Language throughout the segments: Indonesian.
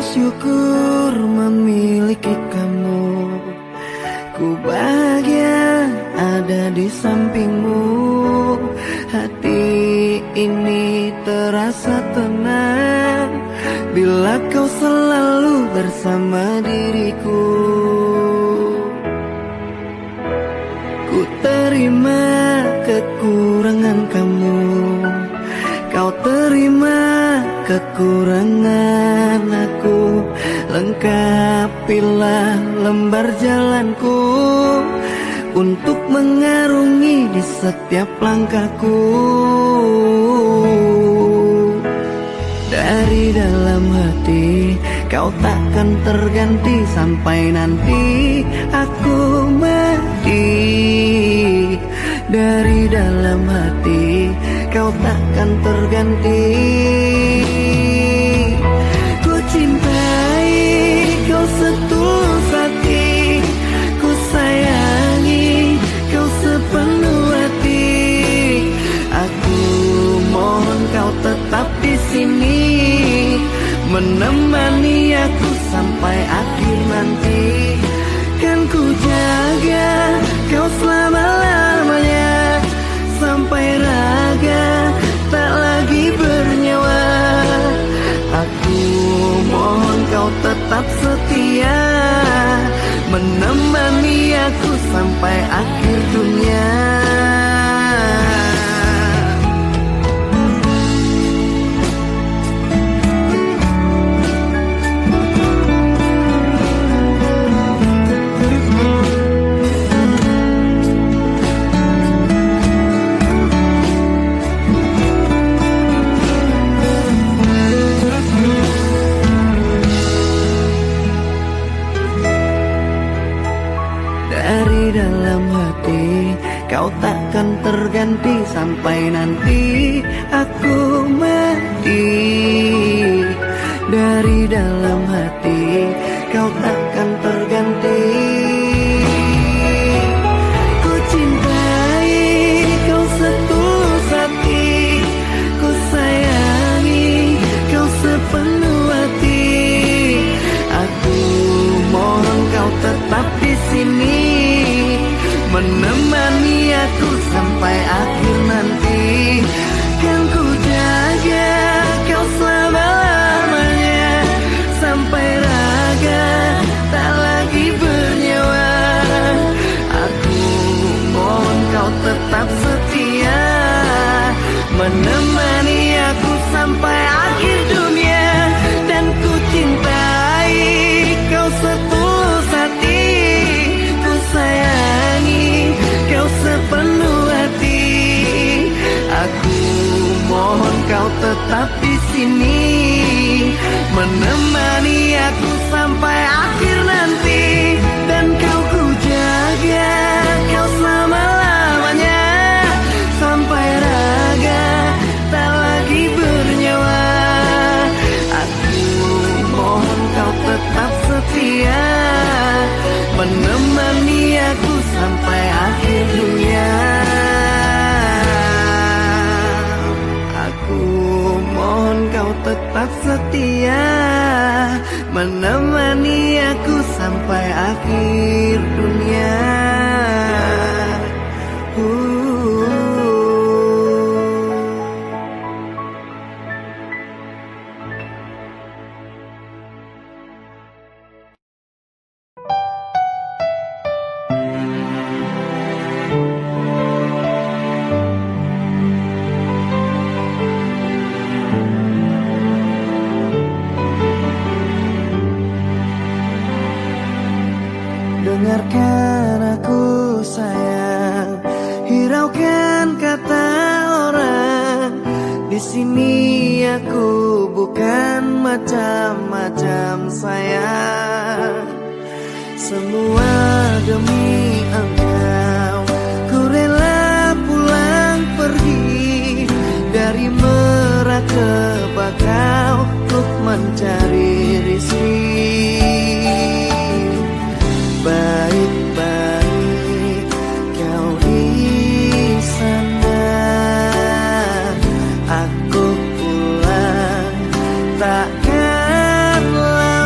bersyukur memiliki kamu. Ku bahagia ada di sampingmu. Hati ini terasa tenang bila kau selalu bersama diriku. Ku terima kekurangan kamu, kau terima kekurangan aku. Lengkapilah lembar jalanku untuk mengarungi di setiap langkahku. Dari dalam hati kau takkan terganti sampai nanti aku mati. Dari dalam hati kau takkan terganti. Ku cintai kau setulus hati, ku sayangi kau sepenuh hati. Aku mohon kau tetap di sini, menemani aku sampai akhir nanti. Kan ku jaga kau selama-lamanya, sampai raga tak lagi bernyawa. Aku mohon kau tetap setia, menemani aku sampai akhir dunia. Dari dalam hati kau takkan terganti sampai nanti aku mati. Dari dalam hati kau takkan terganti. Ku cintai kau setulus hati, ku sayangi kau sepenuh hati. Aku mohon kau tetap di sini, menemani aku sampai akhir nanti. Kan ku jaga kau selama-lamanya, sampai raga tak lagi bernyawa. Aku mohon kau tetap setia, menemani aku sampai akhir dunia. Dan ku cintai kau setulus hati, ku sayangi kau sepenuh hati. Aku mohon kau tetap di sini, menemani aku sampai akhir nanti. Dan kau ku jaga kau selama-lamanya, sampai raga tak lagi bernyawa. Aku mohon kau tetap setia, menemani aku sampai akhir dunia. Aku mohon kau tetap setia, menemani aku sampai akhir dunia. Dengarkan aku sayang, hiraukan kata orang. Di sini aku bukan macam-macam sayang. Semua demi engkau, ku rela pulang pergi dari Merak ke Bakau untuk mencari rizki. Baik-baik kau di sana, aku pulang takkan lama.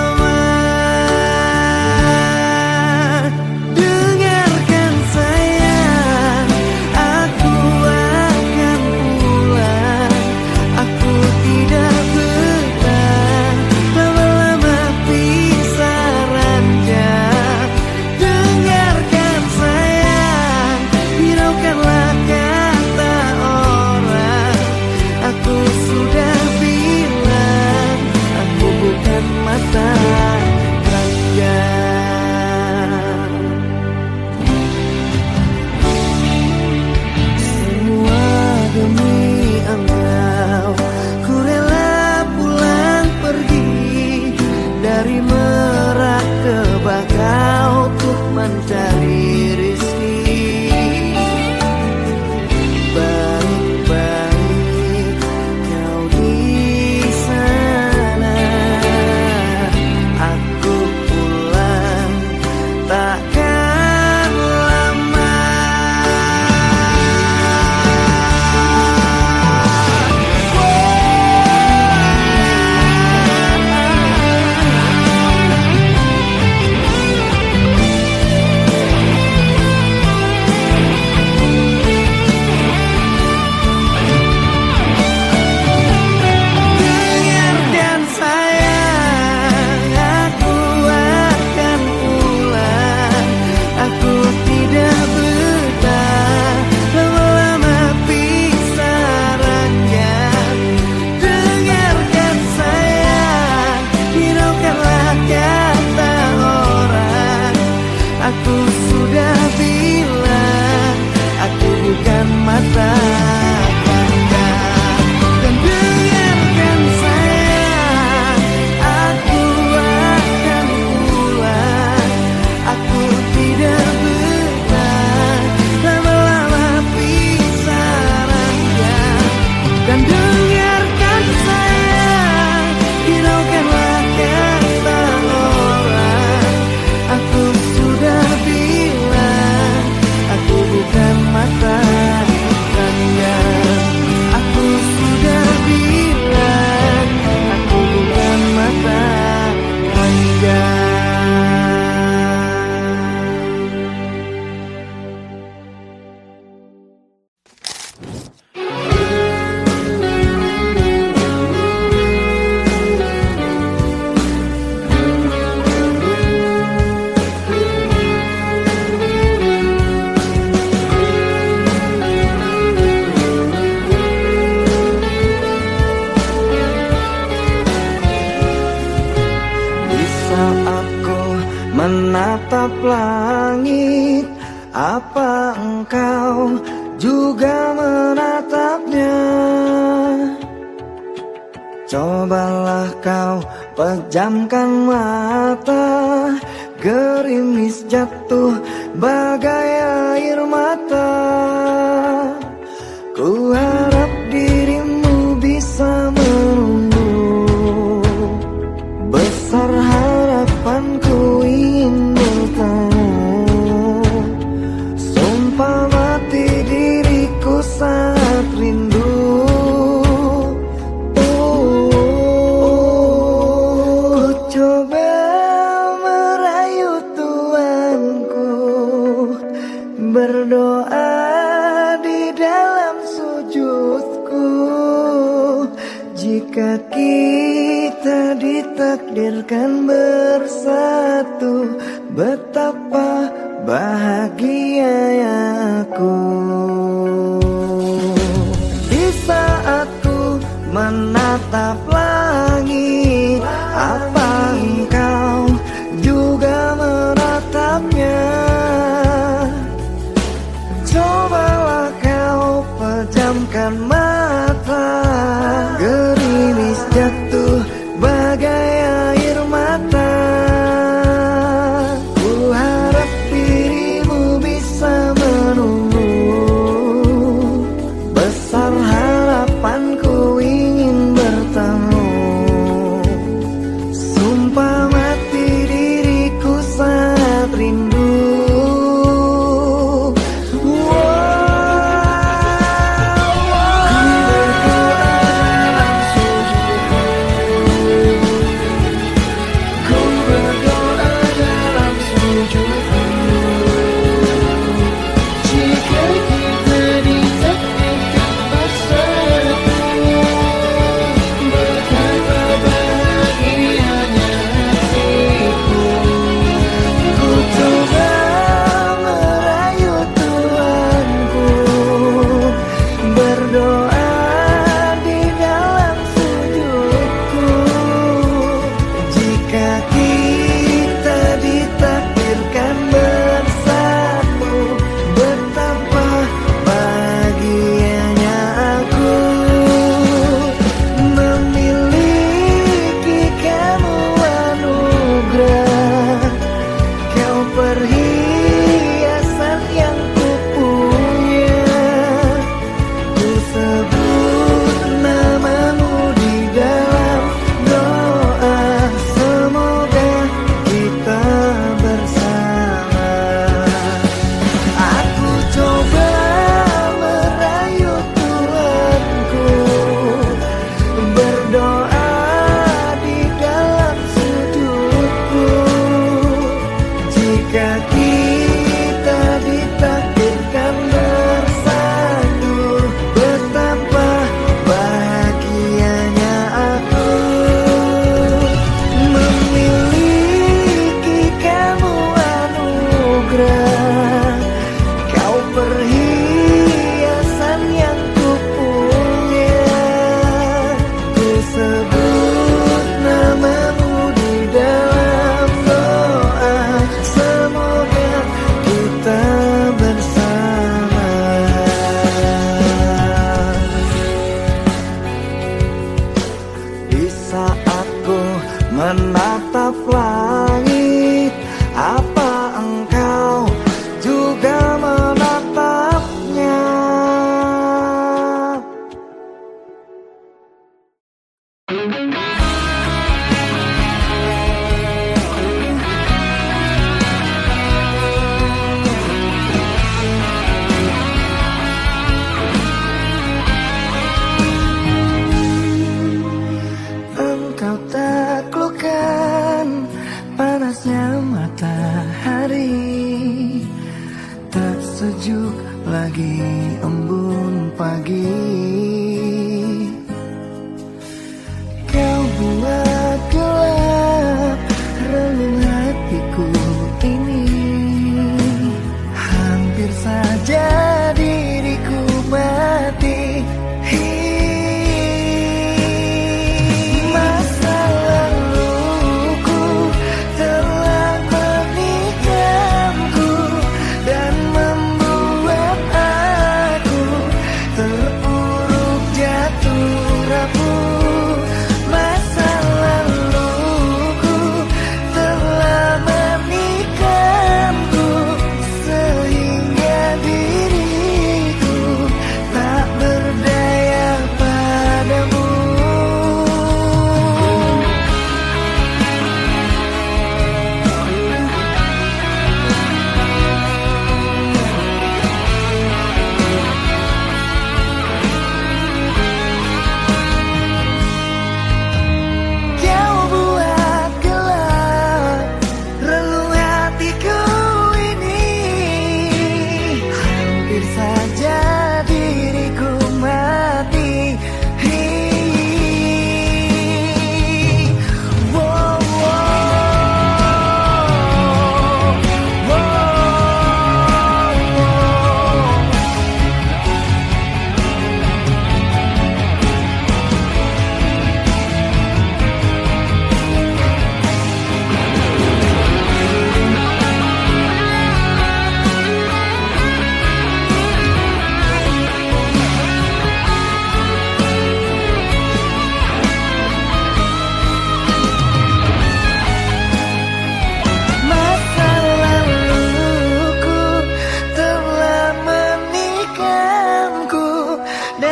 Di saat ku menatap langit, apa engkau juga menatapnya? Cobalah kau pejamkan mata, gerimis jatuh bagai air mata. Ku harap dirimu bisa menunggu, besar harapanku ingin bertemu. Sumpah mati diriku saat rindu. Ku coba merayu Tuanku, berdoa di dalam sujudku. Jika kita ditakdirkan bersatu, betapa bahagia aku. Di saat ku menatap langit, apa engkau juga menatapnya? Cobalah kau pejamkan mata, gerimis jatuh bagai air mata. Ku harap dirimu bisa menunggu,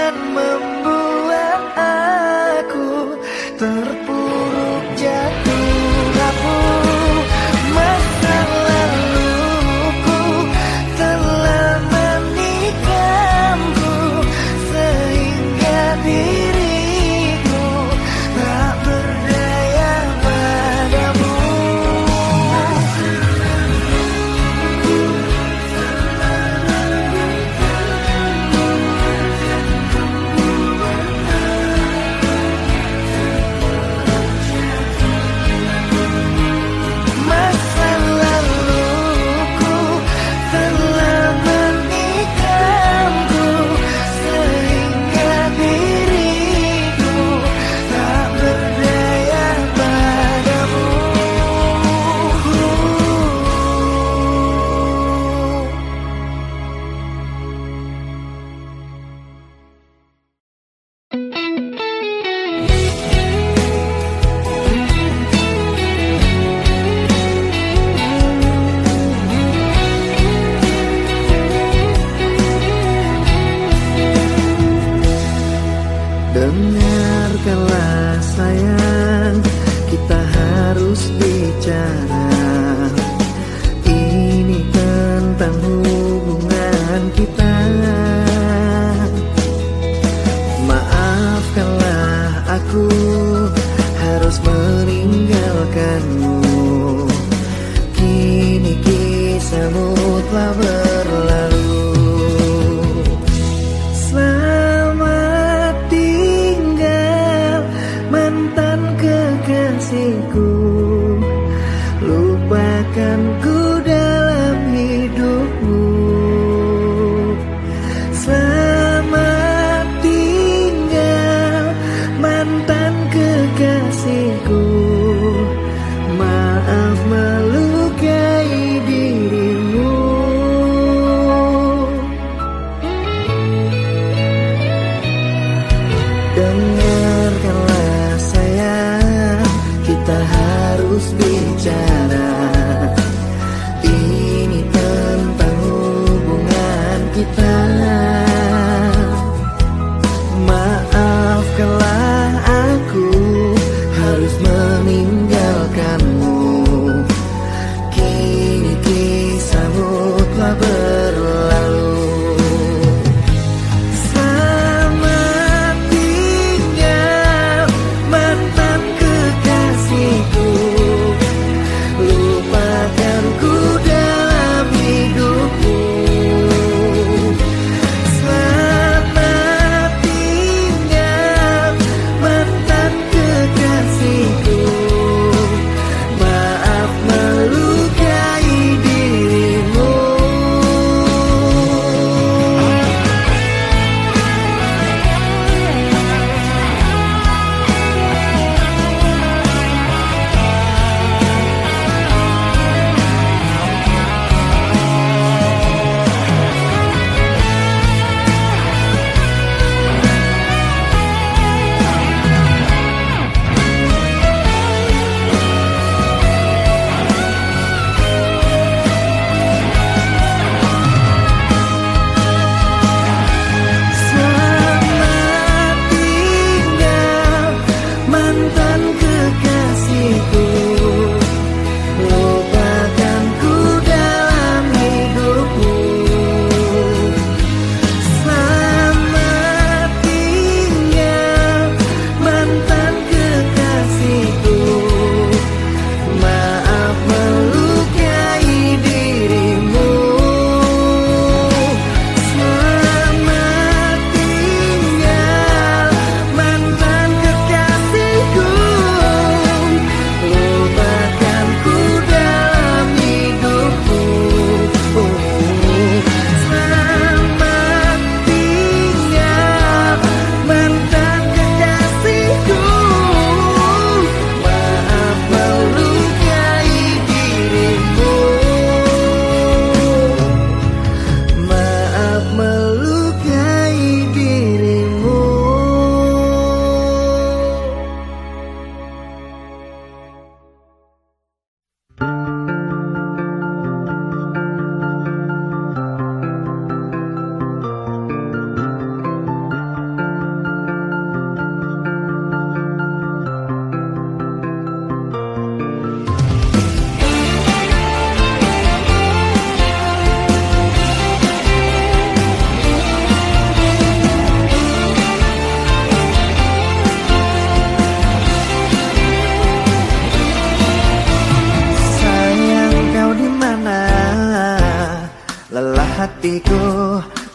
dan membuat aku terpuruk jatuh rapuh. Masa laluku telah menikamku sehingga diriku tak berdaya padamu. Masa laluku telah menikamku sehingga diriku tak berdaya padamu. Dengarkanlah sayang, kita harus bicara. Ini tentang hubungan kita. Maafkanlah aku harus meninggalkanmu. Kini kisahmu telah berlalu. Selamat tinggal mantan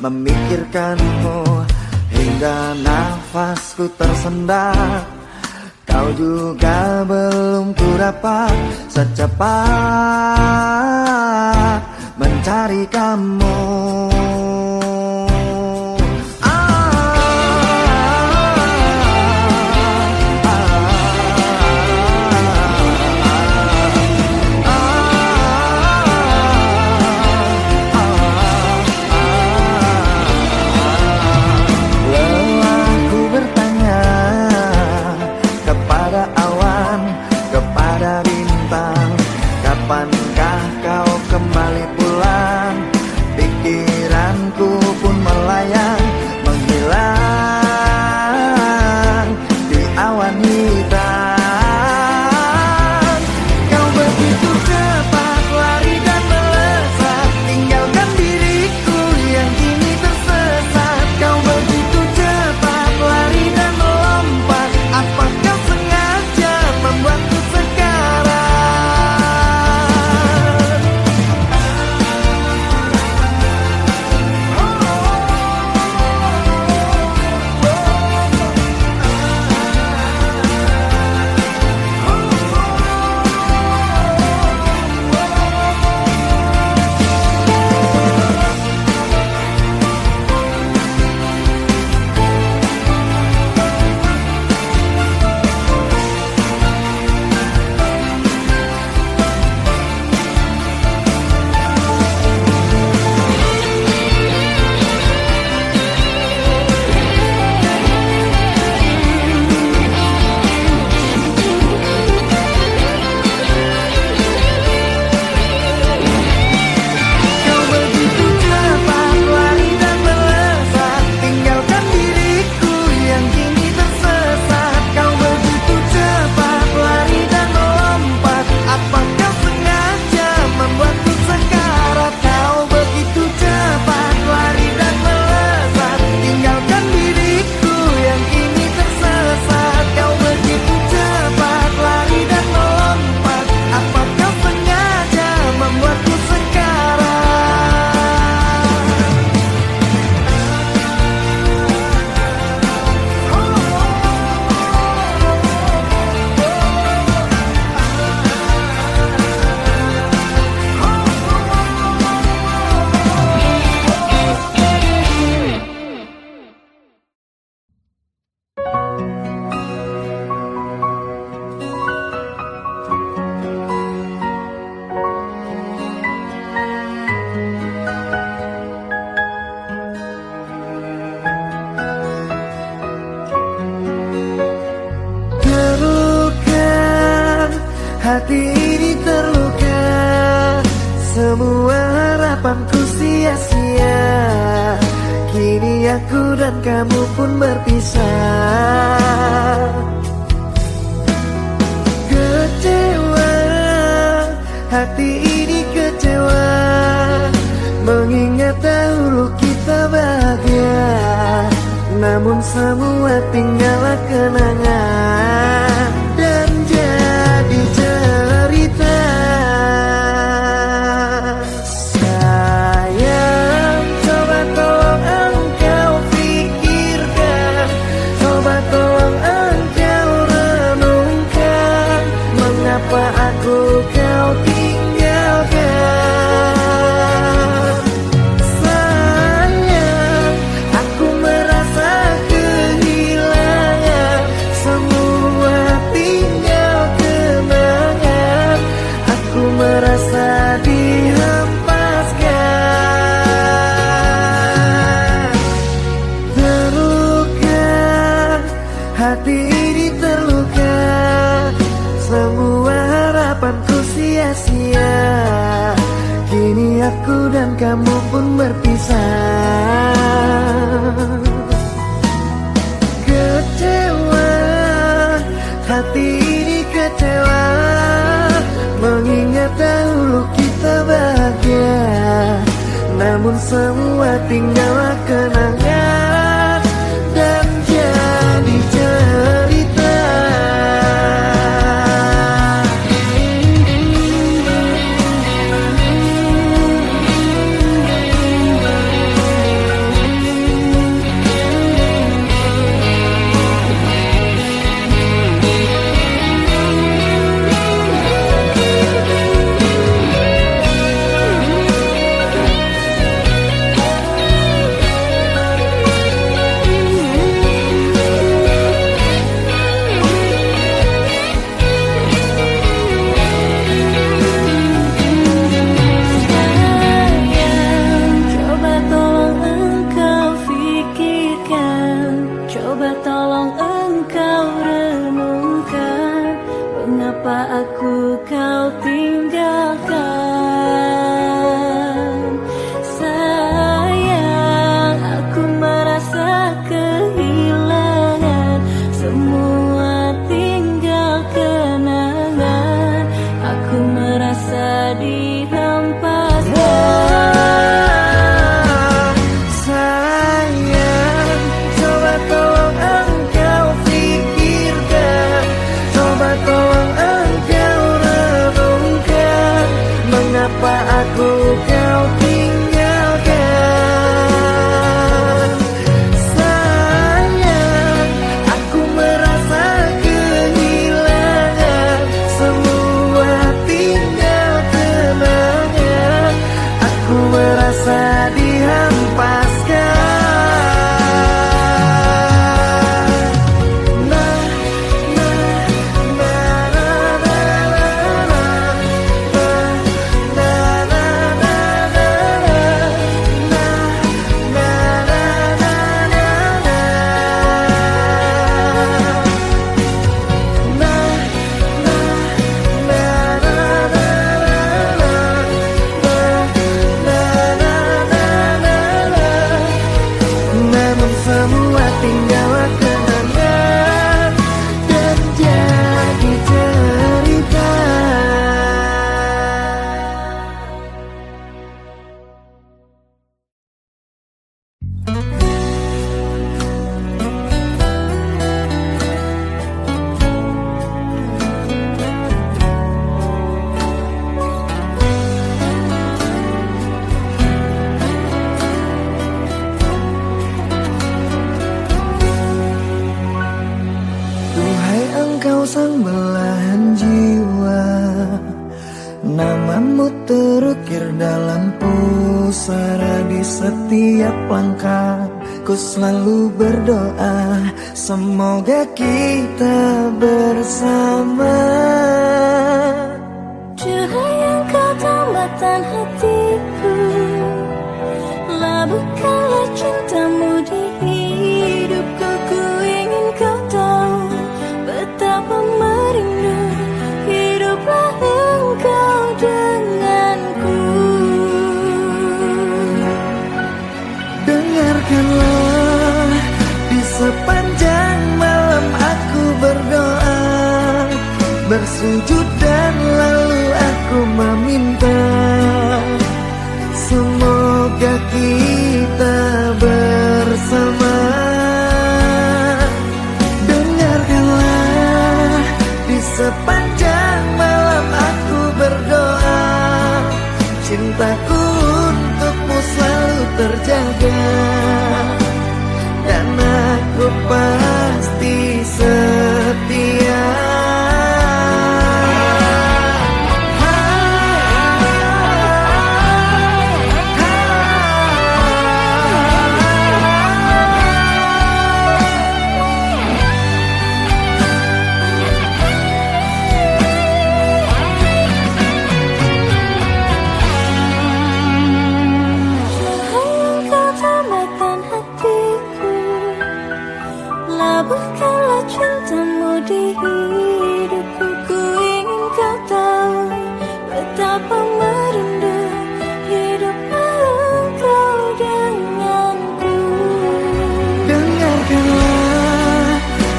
memikirkanmu hingga nafasku tersendat. Kau juga belum ku dapat secepat mencari kamu. Kapankah kau kembali pulang? Pikiranku pun melayang, menghilang di awan hitam. Kau begitu cepat lari dan melesat, tinggalkan diriku yang kini tersesat. Kau begitu cepat lari dan melompat, apa kau sengaja membuatku sekarang? Hati ini terluka, semua harapanku sia-sia. Kini aku dan kamu pun berpisah. Kecewa, hati ini kecewa, mengingat dahulu kita bahagia. Namun semua tinggallah kenangan dan jadi cerita. Sayang, coba tolong engkau pikirkan, coba tolong engkau renungkan, mengapa aku kau tinggalkan. Sayang, aku merasa kehilangan, semua tinggal kenangan. Aku merasa dihempaskan. Terluka, hati ini terluka, semua harapanku sia-sia. Kini aku dan kamu pun berpisah. Kecewa, hati ini kecewa, mengingat dahulu kita bahagia. Namun semua tinggallah kenangan dan jadi cerita. Mengapa aku kau tinggalkan? Sayang, aku merasa kehilangan. Semua tinggal kenangan. Aku merasa dihempaskan. Sayang, coba tolong engkau pikirkan, coba tolong engkau renungkan, mengapa aku kau tinggalkan. Sayang, aku merasa kehilangan. Semua tinggal kenangan. Aku merasa dihempaskan. Namun semua tinggal kenangan dan jadi cerita. Duhai engkau sang belahan jiwa, namamu terukir dalam pusara. Di setiap langkah ku selalu berdoa, semoga kita bersama. Cahaya engkau tambatan hatiku, labuhkanlah cintamu di hidupku. Ku ingin kau tahu betapa merindu hiduplah engkau denganku. Dengarkanlah, di sepanjang malam aku berdoa, bersujud dan lalu aku meminta, semoga kita bersama. Dengarkanlah, di sepanjang malam aku berdoa, cintaku untukmu selalu terjaga, dan aku pasti setia. Labuhkanlah cintamu di hidupku. Ku ingin kau tahu betapa merindu hiduplah engkau denganku. Dengarkanlah,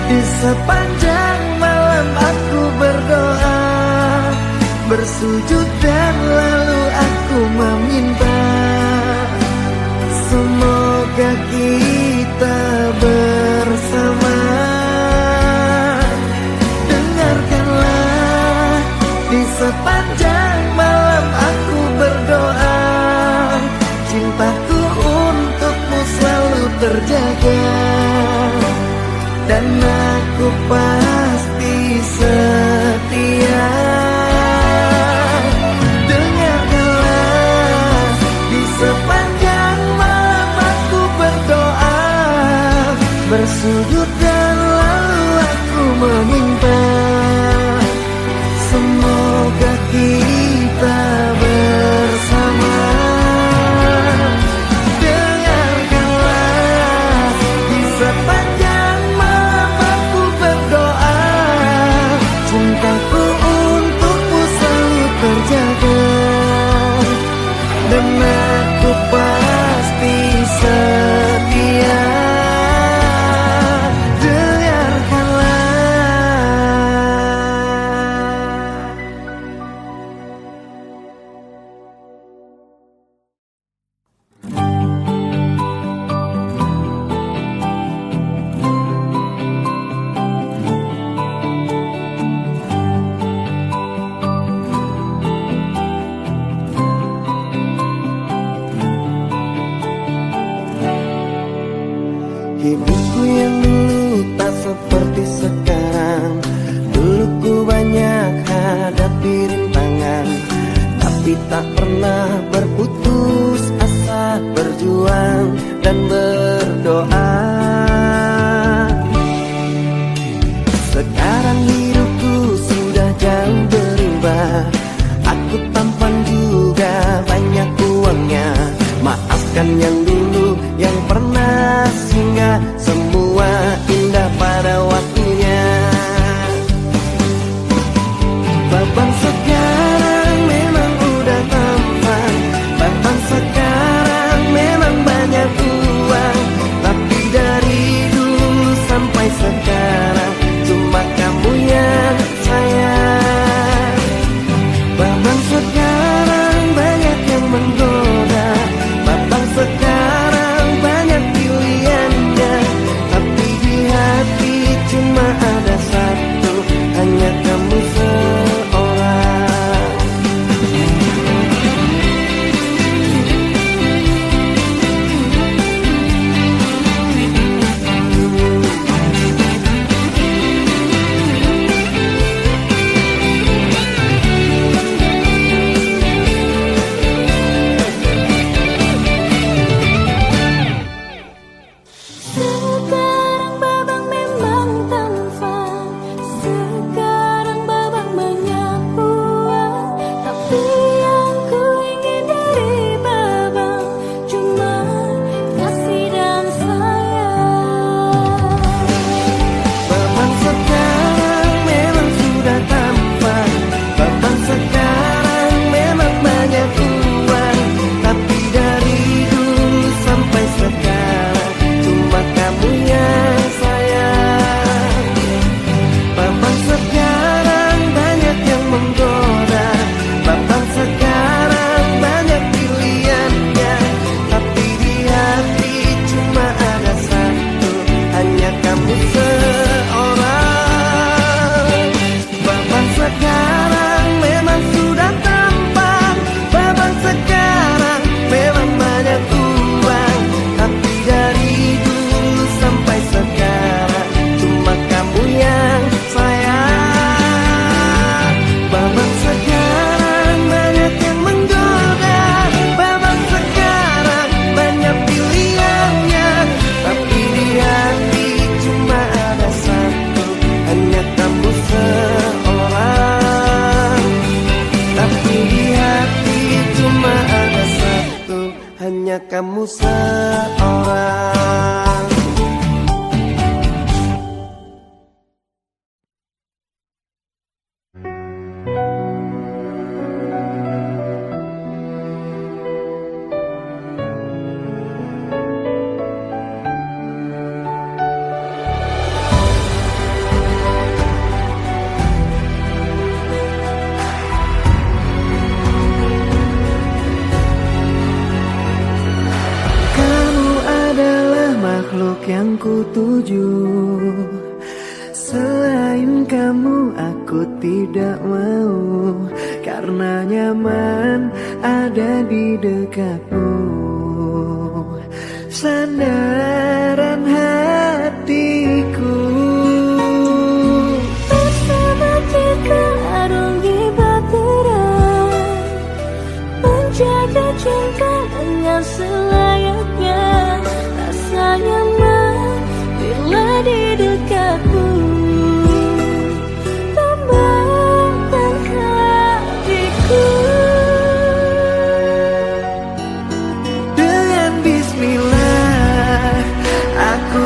di sepanjang malam aku berdoa, bersujud dan lalu aku meminta, semoga kita bersama. Dengarkanlah, di sepanjang malam aku berdoa, cintaku untukmu selalu terjaga, dan aku pasti setia. Dengarkanlah, di sepanjang malam aku berdoa, bersujud dan lalu aku meminta, semoga kita bersama. Dengarkanlah, di sepanjang malam aku berdoa, cintaku Hidupku yang dulu tak seperti sekarang. Dulu ku banyak hadapi rintangan, tapi tak pernah berputus asa, berjuang dan berdoa. Sekarang hidupku sudah jauh berubah. Aku tampan juga banyak uangnya. Maafkan yang dulu yang pernah singgah. Semua indah pada waktunya. Babang sekarang memang udah tampan. Babang sekarang memang banyak uang. Tapi dari dulu sampai sekarang cuma kamu yang sayang. Babang sekarang banyak yang menggoda. Babang sekarang banyak pilihannya. Tapi di hati cuma ada satu, hanya kamu seorang. Sekarang babang memang tampan. Sekarang babang banyak uang. Tapi yang ku ingin dari babang cuma kasih dan sayang. Babang sekarang memang sudah tampan. Babang sekarang memang banyak uang. Tapi dari dulu sampai sekarang cuma kamu yang sayang. Babang sekarang banyak yang menggoda. Babang sekarang banyak pilihannya. Tapi di hati cuma ada satu, hanya kamu seorang. Babang sekarang memang sudah tampan. Babang sekarang memang banyak uang. Tapi dari dulu sampai sekarang cuma kamu yang sayang. Babang sekarang banyak yang menggoda. Babang sekarang banyak pilihannya. Tapi di hati cuma ada satu, hanya kamu seorang. Tapi di hati cuma ada satu, hanya kamu seorang. Kamu adalah makhluk yang kutuju. Selain kamu aku tidak mau. Karena nyaman ada di dekatmu. Sandaran hatiku. Bersama kita arungi bahtera, menjaga cinta dengan selayaknya. Rasa nyaman bila di dekatmu. Tambahkan hatiku. Dengan bismillah aku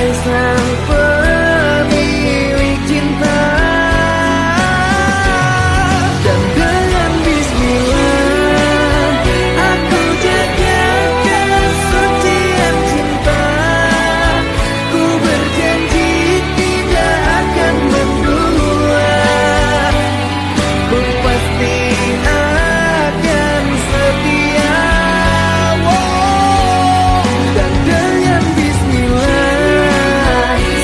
Duhai sang pemilik cinta, dan dengan bismillah aku jagakan setiap cinta. Ku berjanji tidak akan mendua, ku pasti akan setia. Dan dengan bismillah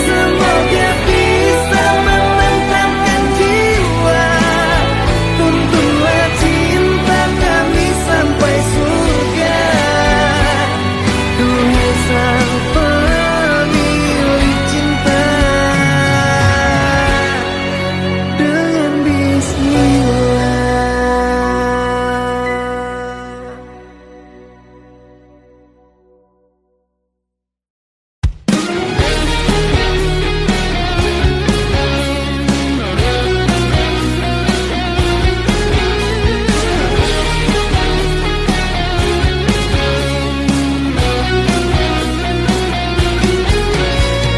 semoga bisa menenangkan jiwa. Tuntunlah cinta kami sampai surga. Duhai sang pemilik cinta, dengan bismillah.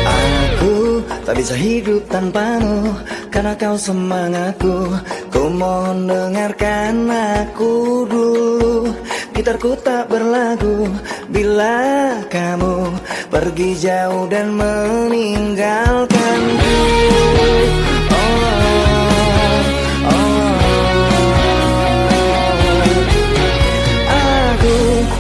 Aku tak bisa hidup tanpamu, karena kau semangatku. Ku mohon dengarkan aku dulu. Gitarku tak berlagu bila kamu pergi jauh dan meninggalkanku. Aku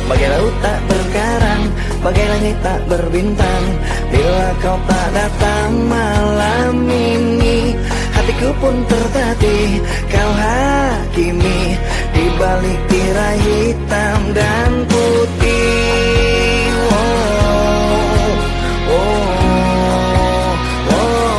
bagai laut tak berkarang, bagai langit tak berbintang. Bila kau tak datang malam ini, hatiku pun tertatih. Kau hakimi di balik tirai hitam dan putih. Oh, oh, oh,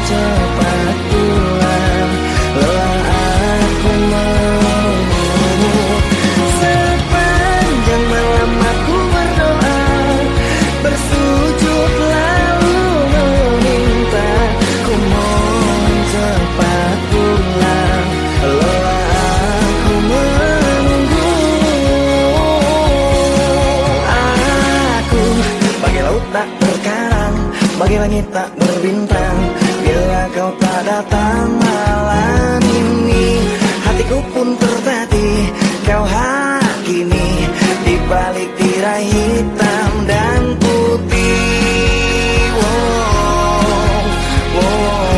cepat pulang, lelah aku menunggu. Sepanjang malam aku berdoa, bersujud lalu meminta. Ku mohon cepat pulang, lelah aku menunggu. Aku bagai laut tak berkarang, bagai langit tak berbintang. Bila kau tak datang malam ini, hatiku pun tertatih. Kau hakimi di balik tirai hitam dan putih. Wow, wow,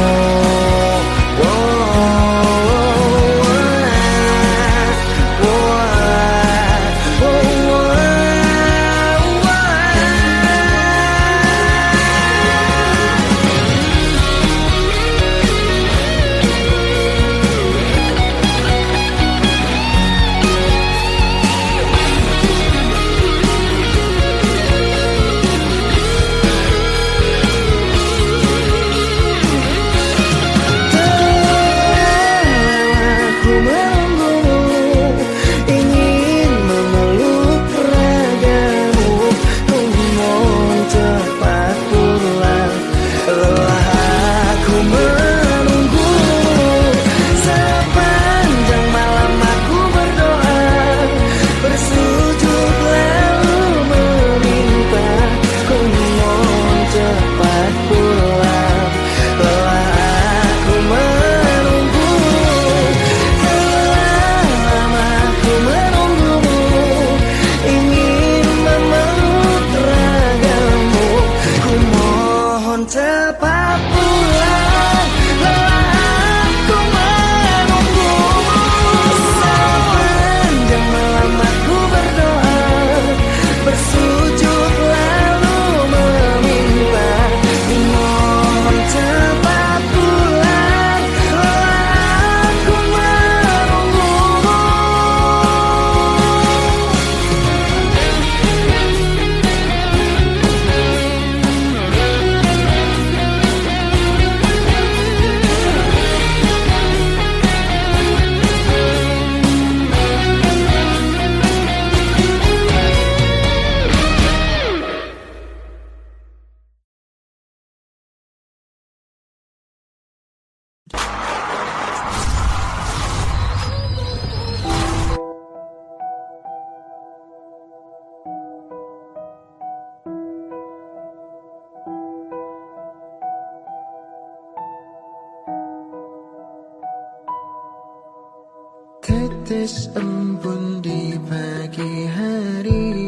Menulis embun di pagi hari,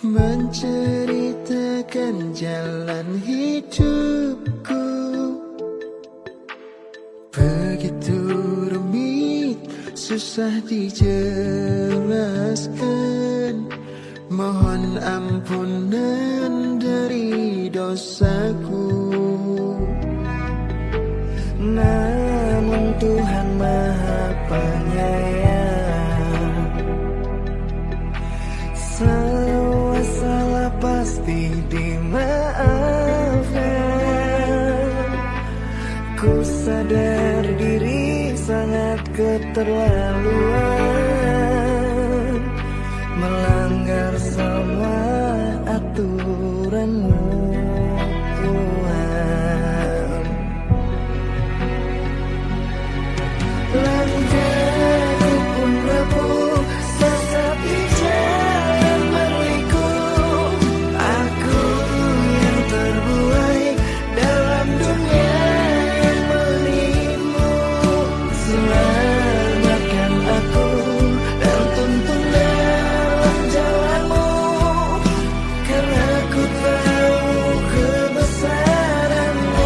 menceritakan jalan hidupku. Begitu rumit, susah dijelaskan. Mohon ampunan dari dosaku. Namun Tuhan Maha Penyayang, semua salah pasti dimaafkan. Ku sadar diri sangat keterlaluan, melanggar semua aturan-Mu, Tuhan. Langkahku pun rapuh, sesat di jalan berliku. Aku yang terbuai dalam dunia yang menipu. Selamatkan aku dan tuntun dalam jalan-Mu, karena ku tahu kebesaran-Mu.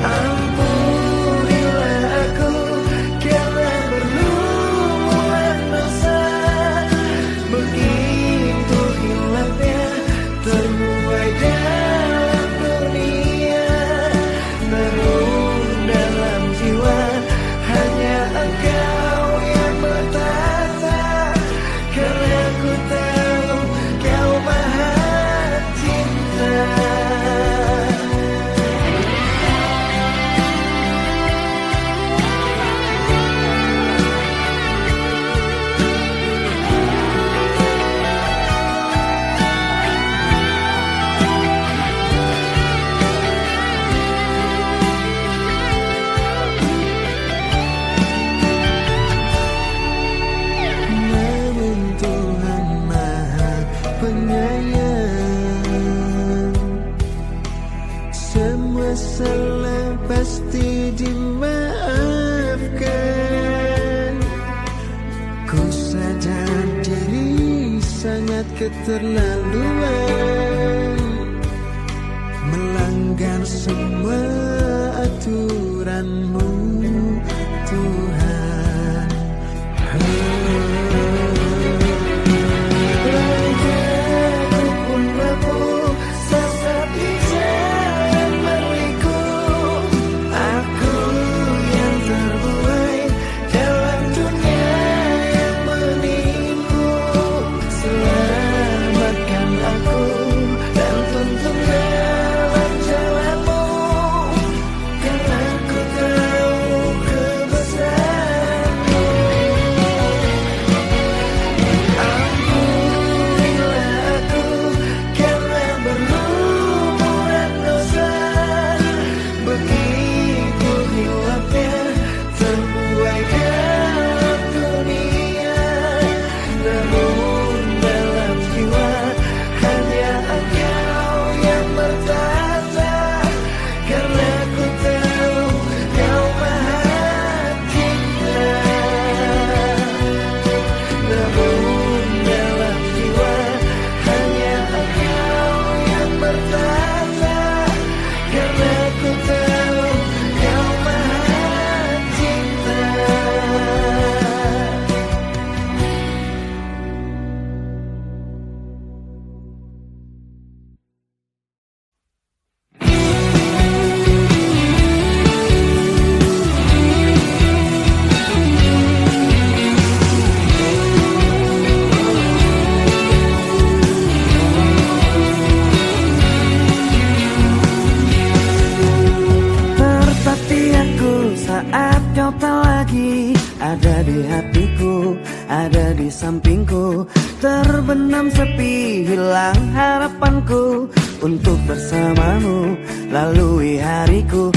Ampunilah aku karena berlumuran dosa. Begitu hilangnya terbuai dalam dunia. Namun dalam jiwa hanya Engkau yang bertata, karena ku tahu Kau Maha Cinta. Namun Tuhan Maha Penyayang, semua salah pasti dimaafkan. Ku sadar diri sangat keterlaluan, melanggar semua aturan-Mu, Tuhan. Langkahku pun rapuh, sesat di jalan berliku. Aku yang terbuai dalam dunia yang menipu. Selamatkan aku dan tuntun dalam jalan-Mu, karena ku tahu kebesaran-Mu. Ampunilah aku karena berlumuran dosa. Begitu hilangnya terbuai dalam dunia. Namun dalam jiwa hanya Engkau yang bertata, karena ku tahu Kau Maha Cinta. Namun dalam jiwa hanya Engkau yang bertata, karena ku tahu Kau Maha Cinta. Tertatih aku saat Kau tak lagi ada di hatiku, ada di sampingku. Terbenam sepi, hilang harapanku untuk bersamamu lalui hariku.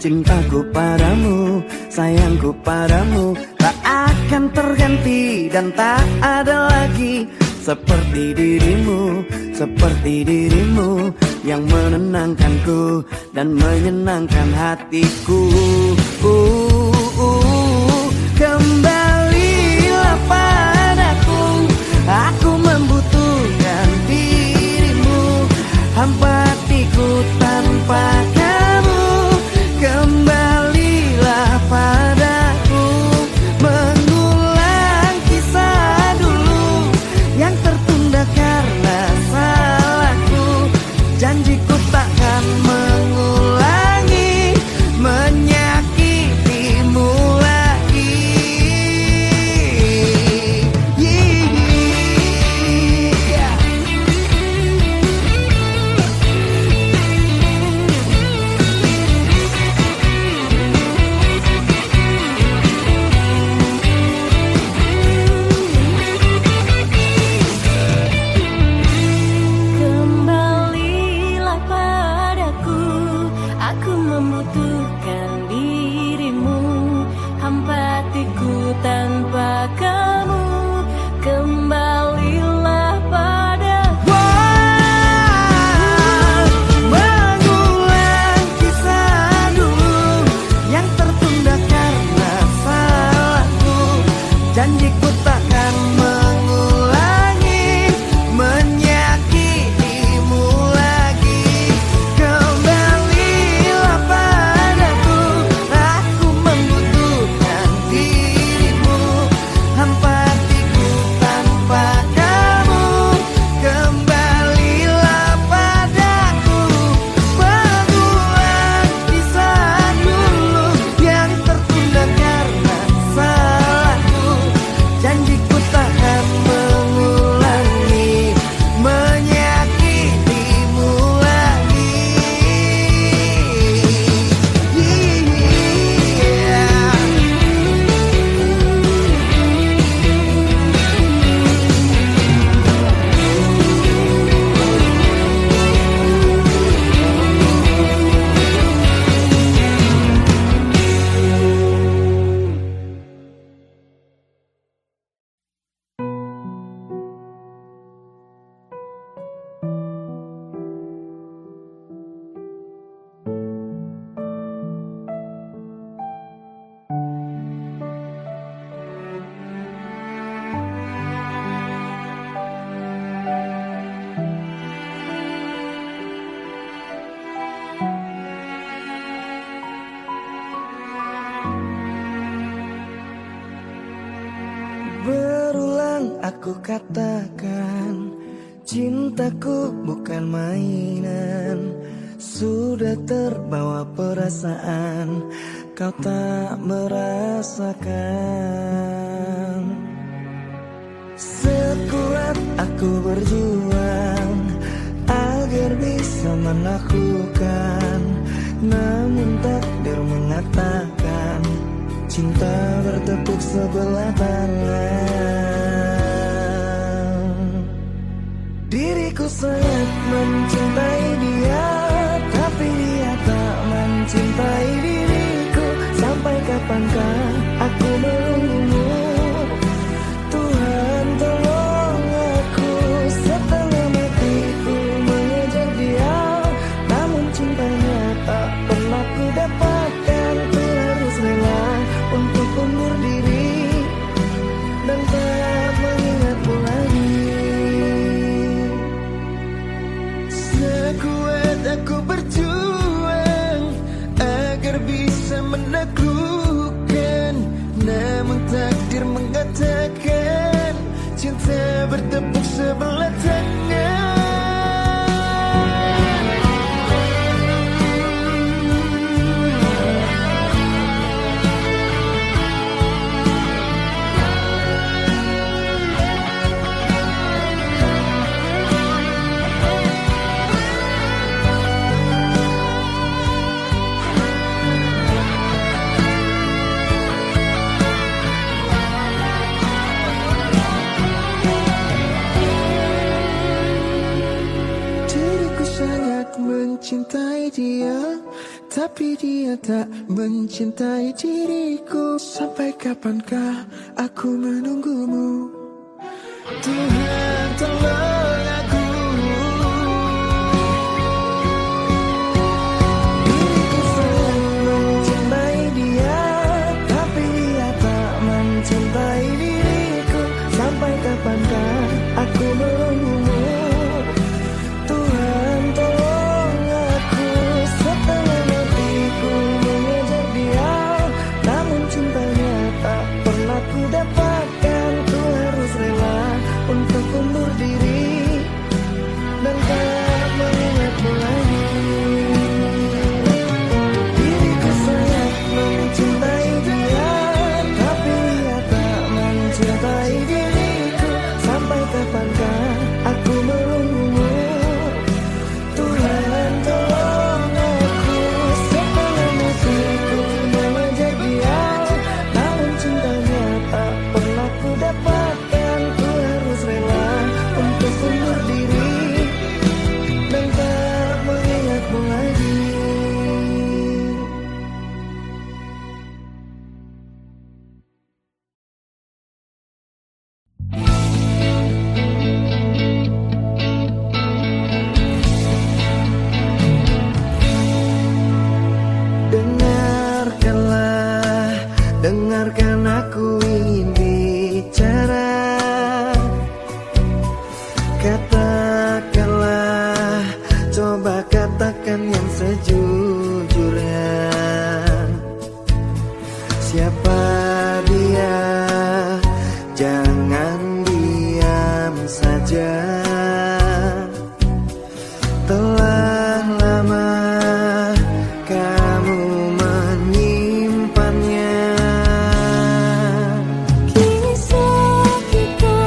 Cintaku padamu, sayangku padamu tak akan terganti dan tak ada lagi. Seperti dirimu yang menenangkanku dan menyenangkan hatiku. Kembalilah padaku, aku membutuhkan dirimu. Hampa hatiku tanpa kamu. Kembalilah padaku, mengulang kisah dulu yang tertunda karena salahku. Janjiku takkan mengulangi menyakitimu lagi. Kembalilah padaku, aku membutuhkan dirimu. Hampa hatiku tanpa kamu. Kembalilah padaku. Mengulang kisah dulu yang tertunda karena salahku. Janjiku takkan mengulangi menyakitimu lagi. Kembalilah padaku, aku membutuhkan dirimu. Hampa hatiku tanpa kamu. Kembalilah padaku, mengulang kisah dulu yang tertunda karena salahku. Janjiku takkan mengulangi menyakitimu lagi. Berulang aku katakan, cintaku bukan mainan. Sudah terbawa perasaan, kau tak merasakan. Sekuat aku berjuang agar bisa menaklukkan, namun takdir mengatakan cinta bertepuk sebelah tangan. Diriku sangat mencintai dia, tapi dia tak mencintai diriku. Sampai kapankah aku menunggumu? Tuhan tolong aku, setengah matiku mengejar dia, namun cintanya tak pernah ku dapatkan. Ku harus rela untuk undur diri dan tak mengingatmu lagi. Sekuat mencintai dia, tapi dia tak mencintai diriku. Sampai kapankah aku menunggumu? Tuhan tolong aku. Diriku sangat mencintai dia, tapi dia tak mencintai diriku. Sampai kapankah aku menunggumu? Tuhan tolong aku. Setengah hatiku mengejar dia, namun cintanya tak pernah ku dapatkan. Ku harus rela untuk undur diri dan tak mengingatmu lagi. Diriku sangat mencintai dia, tapi dia tak mencintai diriku. Sampai kapankah aku menunggumu? Tuhan tolong aku. Setengah hatiku mengejar dia, namun cintanya tak pernah ku dapatkan. Ku harus rela untuk undur diri dan tak mengingatmu lagi. Dengarkanlah, dengarkan aku ingin bicara. Katakanlah, coba katakan yang sejujurnya. Siapa dia? Jangan diam saja. Telah lama kamu menyimpannya. Kisah kita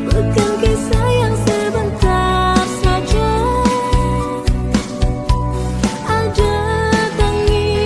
bukan kisah yang sebentar saja. Ada tangis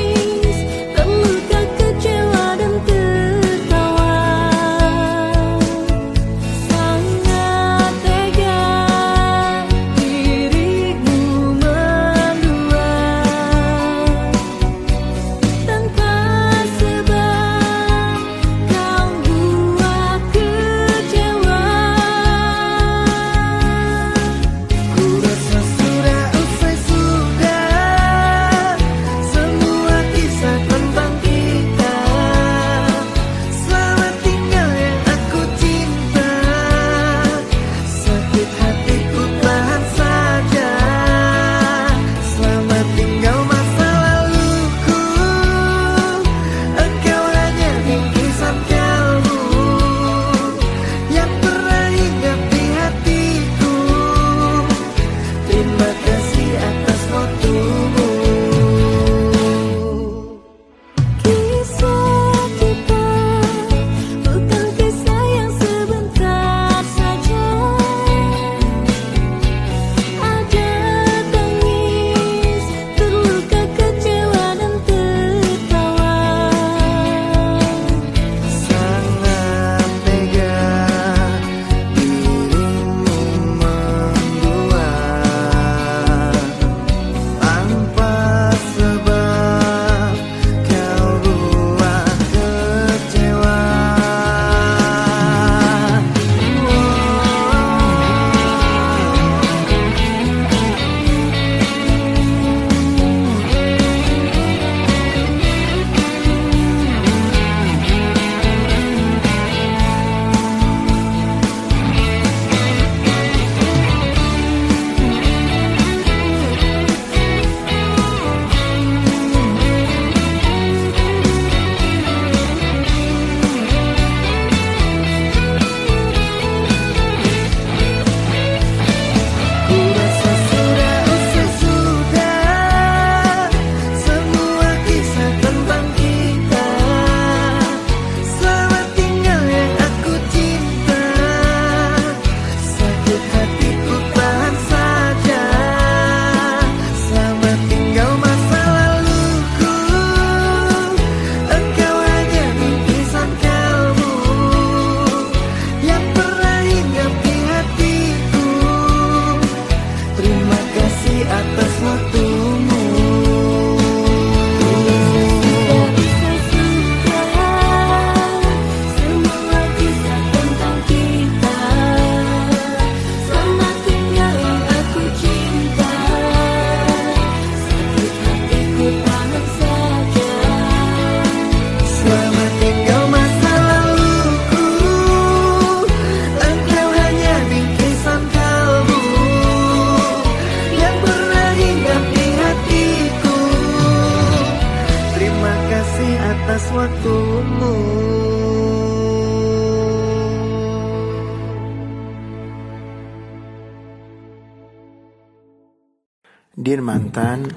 Din mantan,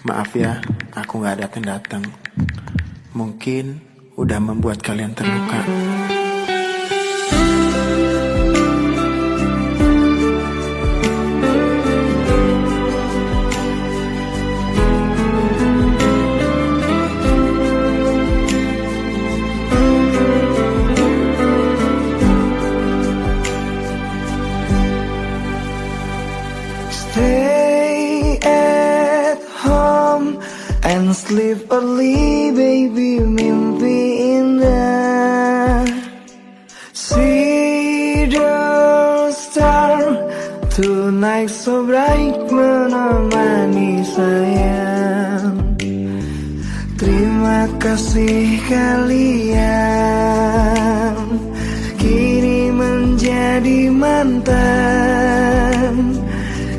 maaf ya, aku gak datang-datang. Mungkin udah membuat kalian terluka. Stay at home and sleep early, baby, mimpi indah. See the star tonight so bright, menemani sayang. Terima kasih kalian kini menjadi mantan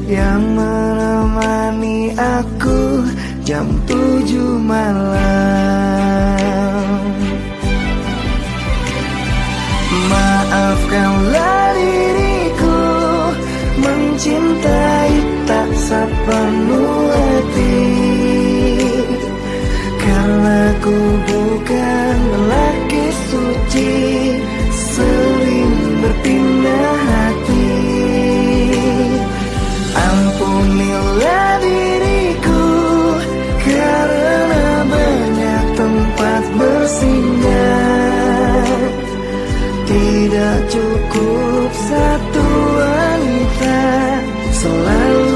yang menemani aku jam 7 malam. Maafkanlah diriku mencintai tak sepenuh hati, karena ku bukan lelaki suci, sering berpindah hati. Ampunilah diriku karena banyak tempat bersinggah. Tidak cukup satu wanita, selalu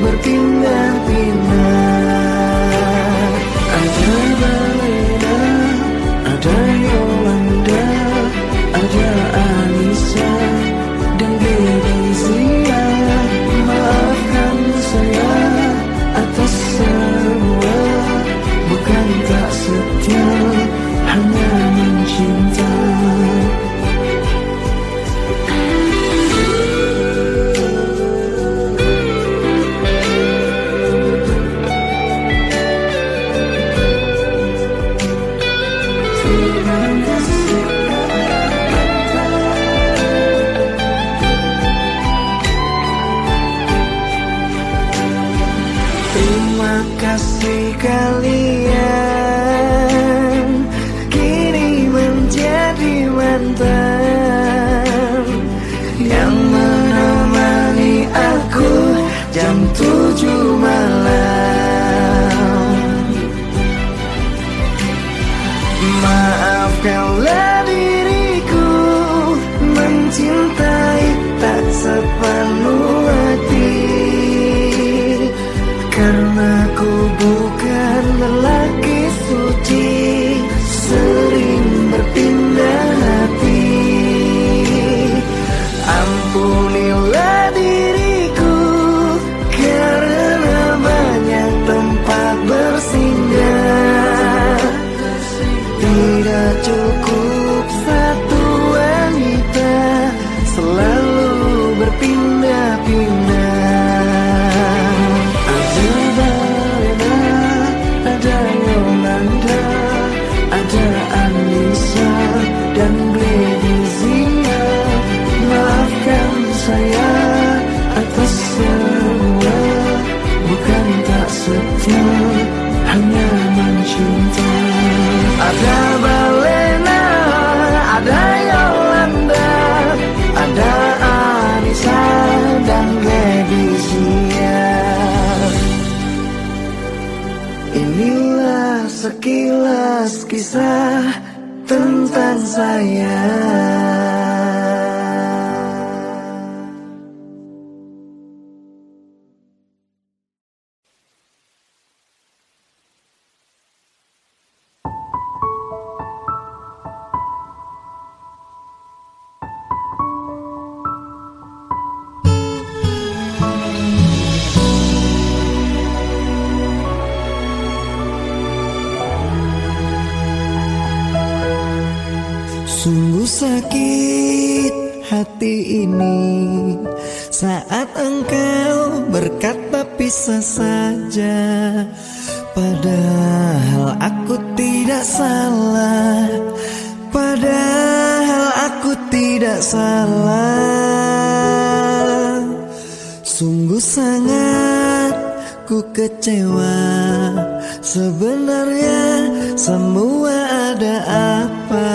berpindah-pindah. Ada Balena, ada Yolanda, ada Anissa dan Bebezia. Maafkan saya atas semua, bukan tak setia, hanya mencinta. Terima kasih kalian kini menjadi mantan yang menemani aku jam 7 malam. Maafkanlah diriku mencintai tak sepenuh hati, karena ku bukan lelaki suci, sering berpindah hati. Ampunilah diriku karena banyak tempat bersinggah. Tidak cukup satu wanita, selalu berpindah-pindah. Ada Balena, ada Yolanda, ada Anissa dan Bledizia. Maafkan saya atas semua, bukan tak setia, hanya mencinta. Ada Balena, ada Yolanda, ada Anissa dan Bledizia. Inilah sekilas kisah tentang saya. Sungguh sakit hati ini saat engkau berkata pisah saja, padahal aku tidak salah, padahal aku tidak salah. Sungguh sangat Aku kecewa, sebenarnya semua ada apa?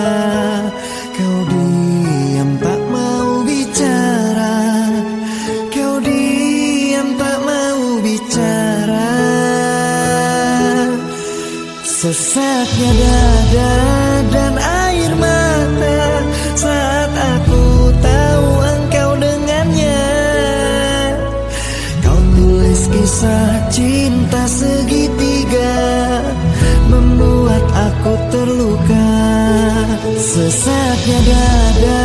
Kau diam tak mau bicara, kau diam tak mau bicara. Sesaknya dada dan air mata saat aku tahu engkau dengannya. Kau tulis kisah cinta segitiga, membuat aku terluka. Sesaknya dada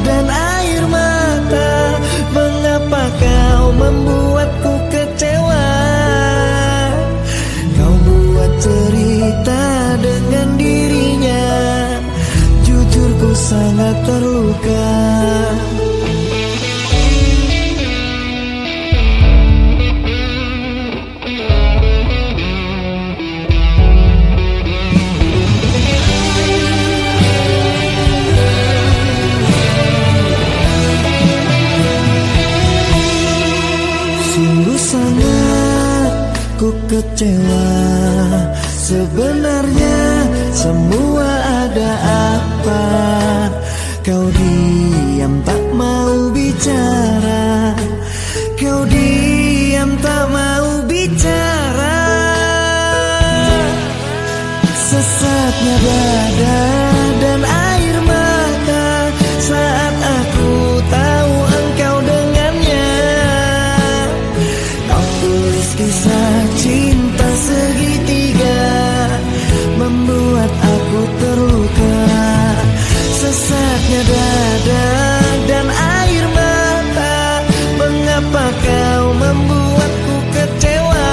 dan air mata, mengapa kau membuatku kecewa? Kau buat cerita dengan dirinya, jujur ku sangat terluka. Sungguh sangat ku kecewa, sebenarnya semua ada apa? Kau diam tak mau bicara, kau diam tak mau bicara. Sesaknya dada dan air mata saat aku tahu engkau dengannya. Kau tulis kisah cinta segitiga, membuat aku terluka. Sesaknya dada dan air mata, mengapa kau membuatku kecewa?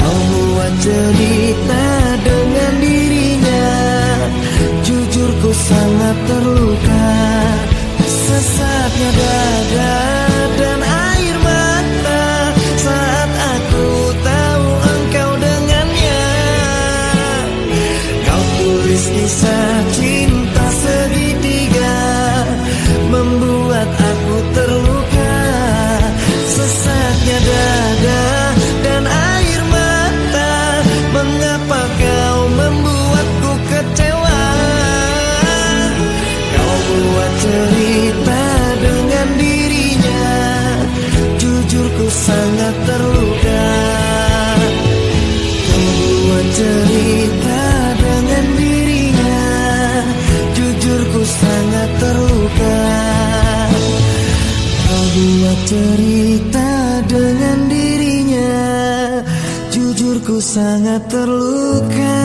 Kau buat cerita dengan dirinya, jujur ku sangat terluka. Sesaknya dada dan air mata saat aku tahu engkau dengannya. Kau tulis kisah cinta segitiga, membuat aku terluka. Sesaknya dada dan air mata, mengapa kau membuatku kecewa? Kau buat cerita dengan dirinya, jujur ku sangat terluka. Kau buat cerita dengan dirinya, jujur ku sangat terluka. Kau buat cerita dengan dirinya, jujur ku sangat terluka.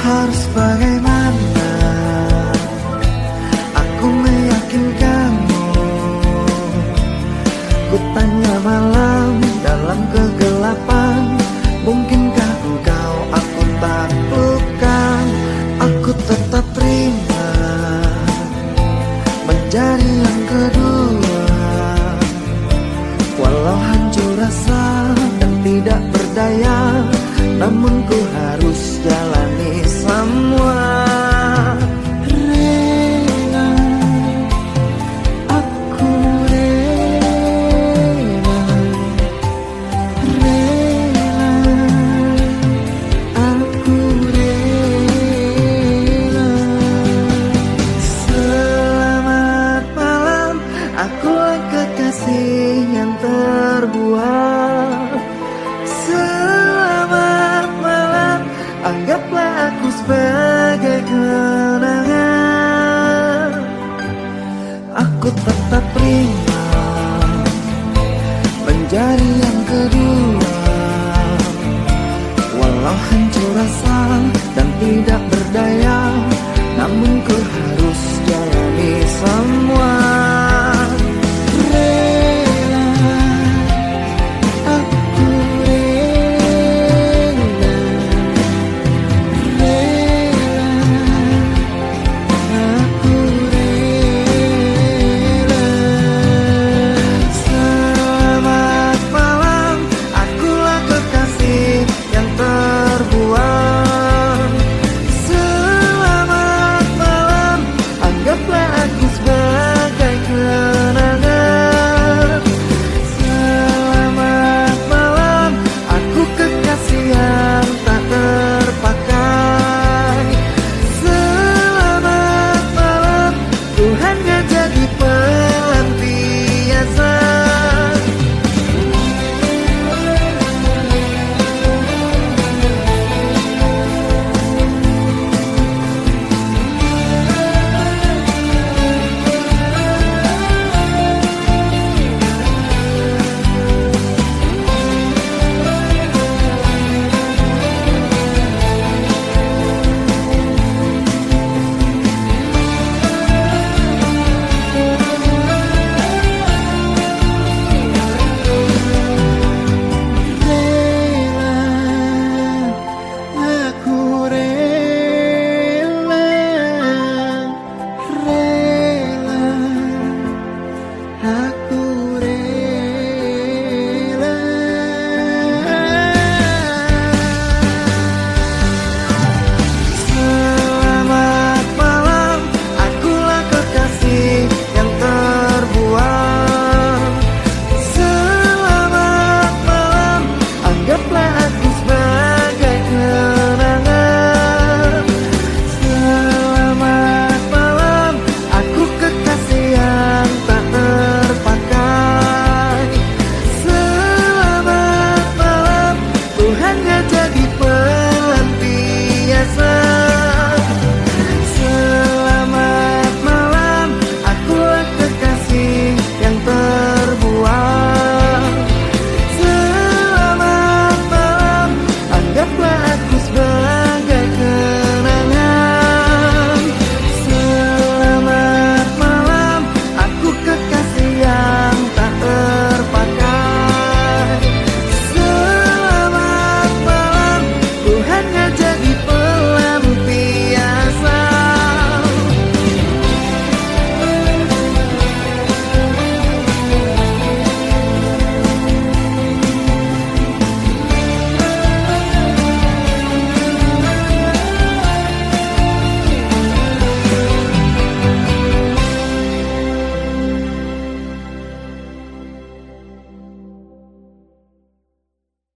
Harus bagaimana aku meyakinkanmu? Ku tanya malam dalam kegelapan, mungkinkah engkau aku taklukkan? Aku tetap terima menjadi yang kedua, walau hancur rasa dan tidak berdaya, namun ku harus jalani semua. Rela, aku rela, rela, aku rela. Selamat malam, akulah kekasih